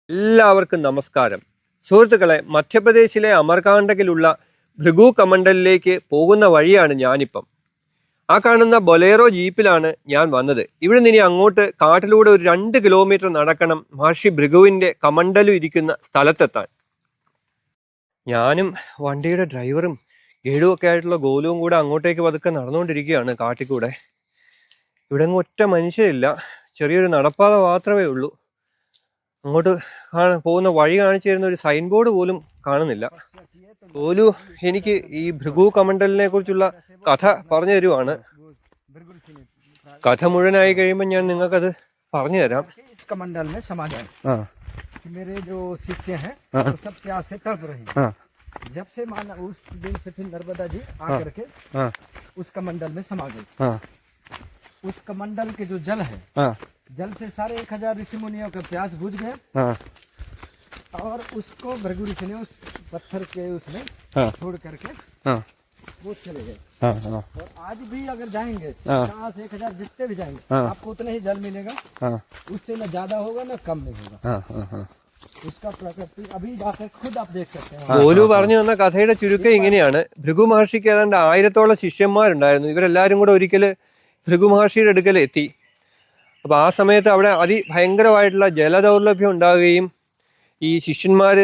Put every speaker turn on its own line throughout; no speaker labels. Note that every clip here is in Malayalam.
എല്ലാവർക്കും നമസ്കാരം. സുഹൃത്തുക്കളെ, മധ്യപ്രദേശിലെ അമർകാണ്ടകിലുള്ള ഭൃഗു കമണ്ടലിലേക്ക് പോകുന്ന വഴിയാണ് ഞാനിപ്പം. ആ കാണുന്ന ബൊലേറോ ജീപ്പിലാണ് ഞാൻ വന്നത്. ഇവിടെ നിന്ന് ഇനി അങ്ങോട്ട് കാട്ടിലൂടെ ഒരു 2 കിലോമീറ്റർ നടക്കണം മഹർഷി ഭൃഗുവിൻ്റെ കമണ്ടലു ഇരിക്കുന്ന സ്ഥലത്തെത്താൻ. ഞാനും വണ്ടിയുടെ ഡ്രൈവറും ഗൈഡും ഒക്കെ ആയിട്ടുള്ള ഗോലുവും കൂടെ അങ്ങോട്ടേക്ക് പതുക്കെ നടന്നുകൊണ്ടിരിക്കുകയാണ് കാട്ടിക്കൂടെ. ഇവിടെ ഒറ്റ മനുഷ്യരില്ല, ചെറിയൊരു നടപ്പാത മാത്രമേ ഉള്ളൂ. അങ്ങോട്ട് പോകുന്ന വഴി കാണിച്ചു തരുന്ന ഒരു സൈൻ ബോർഡ് പോലും കാണുന്നില്ല. ഗോലു എനിക്ക് ഈ ഭൃഗു കമണ്ടലിനെ കുറിച്ചുള്ള കഥ പറഞ്ഞു തരുവാണ്. കഥ മുഴുവനായി കഴിയുമ്പോൾ ഞാൻ നിങ്ങൾക്കത് പറഞ്ഞു തരാം.
कमंडल में समा जाए। मेरे जो शिष्य हैं वो सब प्यास से तड़प रहे हैं। जब से माना उस दिन से फिर नर्मदा जी आकर के उस कमंडल में समा गए। उस कमंडल के जो जल है, जल से सारे 1000 ऋषि मुनियों का प्यास बुझ गए और उसको भृगु ऋषि ने उस पत्थर के उसमें छोड़ करके वो चले गए। और आज भी अगर जाएंगे 1000 जितने भी जाएंगे आपको उतना ही जल मिलेगा। उससे न ज्यादा होगा न कम नहीं होगा। उसका प्रकृति अभी जाकर खुद आप देख सकते हैं.
ഗോലു പറഞ്ഞു തന്ന കഥയുടെ ചുരുക്കം ഇങ്ങനെയാണ്. ഭൃഗു മഹർഷിക്ക് ഏതാണ്ട് 1000-ഓളം ശിഷ്യന്മാരുണ്ടായിരുന്നു. ഇവരെല്ലാവരും കൂടെ ഒരിക്കൽ ഭൃഗു മഹർഷിയുടെ അടുക്കൽ എത്തി. അപ്പോൾ ആ സമയത്ത് അവിടെ അതിഭയങ്കരമായിട്ടുള്ള ജലദൗർലഭ്യം ഉണ്ടാവുകയും ഈ ശിഷ്യന്മാർ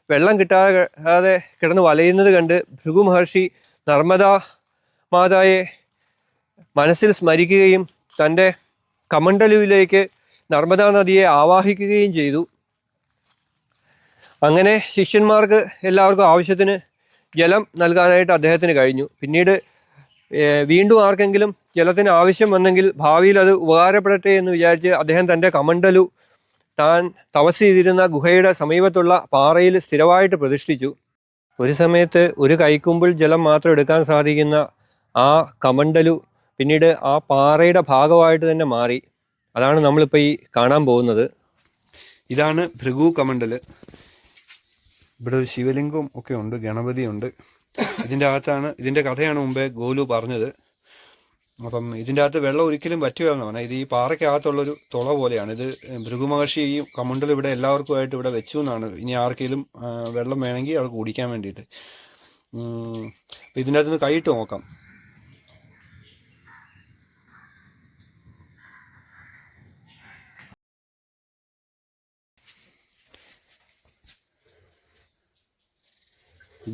വെള്ളം കിട്ടാതെ കിടന്ന് വലയുന്നത് കണ്ട് ഭൃഗു മഹർഷി നർമ്മദാ മാതായെ മനസ്സിൽ സ്മരിക്കുകയും തൻ്റെ കമണ്ടലുവിലേക്ക് നർമ്മദാ നദിയെ ആവാഹിക്കുകയും ചെയ്തു. അങ്ങനെ ശിഷ്യന്മാർക്ക് എല്ലാവർക്കും ആവശ്യത്തിന് ജലം നൽകാനായിട്ട് അദ്ദേഹത്തിന് കഴിഞ്ഞു. പിന്നീട് വീണ്ടും ആർക്കെങ്കിലും ജലത്തിന് ആവശ്യം വന്നെങ്കിൽ ഭാവിയിൽ അത് ഉപകാരപ്പെടട്ടെ എന്ന് വിചാരിച്ച് അദ്ദേഹം തൻ്റെ കമണ്ടലു താൻ തപസ് ചെയ്തിരുന്ന ഗുഹയുടെ സമീപത്തുള്ള പാറയിൽ സ്ഥിരമായിട്ട് പ്രതിഷ്ഠിച്ചു. ഒരു സമയത്ത് ഒരു കൈക്കുമ്പിൾ ജലം മാത്രം എടുക്കാൻ സാധിക്കുന്ന ആ കമണ്ടലു പിന്നീട് ആ പാറയുടെ ഭാഗമായിട്ട് തന്നെ മാറി. അതാണ് നമ്മളിപ്പോൾ ഈ കാണാൻ പോകുന്നത്.
ഇതാണ് ഭൃഗു കമണ്ടല്. ഇവിടെ ഒരു ശിവലിംഗവും ഒക്കെ ഉണ്ട്, ഗണപതിയുണ്ട്. ഇതിൻ്റെ കഥയാണ് മുമ്പേ ഗോലു പറഞ്ഞത്. അപ്പം ഇതിൻ്റെ അകത്ത് വെള്ളം ഒരിക്കലും പറ്റുകയെന്ന് പറഞ്ഞാൽ ഇത് ഈ പാറയ്ക്കകത്തുള്ളൊരു തുള പോലെയാണ്. ഇത് ഭൃഗു മഹർഷി ഈ കമണ്ടൽ ഇവിടെ എല്ലാവർക്കുമായിട്ട് ഇവിടെ വെച്ചു എന്നാണ്. ഇനി ആർക്കെങ്കിലും വെള്ളം വേണമെങ്കിൽ അവർക്ക് കുടിക്കാൻ വേണ്ടിയിട്ട്. അപ്പം ഇതിൻ്റെ അകത്തുനിന്ന് കൈയിട്ട് നോക്കാം.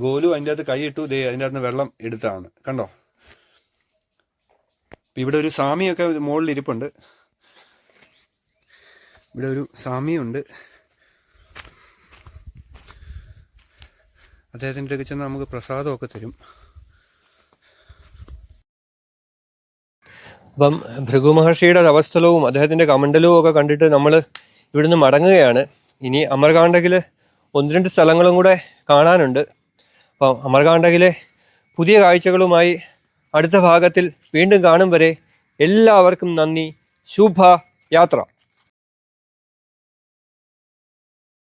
ഗോലു അതിൻ്റെ അകത്ത് കൈയിട്ടു. ദേ അതിൻ്റെ അകത്ത് വെള്ളം എടുത്താണ്, കണ്ടോ. ഇവിടെ ഒരു സ്വാമിയൊക്കെ മുകളിൽ ഇരിപ്പുണ്ട്. ഇവിടെ ഒരു സ്വാമിയുണ്ട്. അദ്ദേഹത്തിൻ്റെ അടുത്ത് ചെന്ന് നമുക്ക് പ്രസാദമൊക്കെ തരും.
അപ്പം ഭൃഗു മഹർഷിയുടെ തപസ്ഥലവും അദ്ദേഹത്തിൻ്റെ കമണ്ടലവും ഒക്കെ കണ്ടിട്ട് നമ്മൾ ഇവിടുന്ന് മടങ്ങുകയാണ്. ഇനി അമർകാണ്ടകിൽ 1-2 സ്ഥലങ്ങളും കൂടെ കാണാനുണ്ട്. അപ്പം അമർകാണ്ടകിലെ പുതിയ കാഴ്ചകളുമായി അടുത്ത ഭാഗത്തിൽ വീണ്ടും കാണും വരെ എല്ലാവർക്കും നന്ദി. ശുഭ യാത്ര.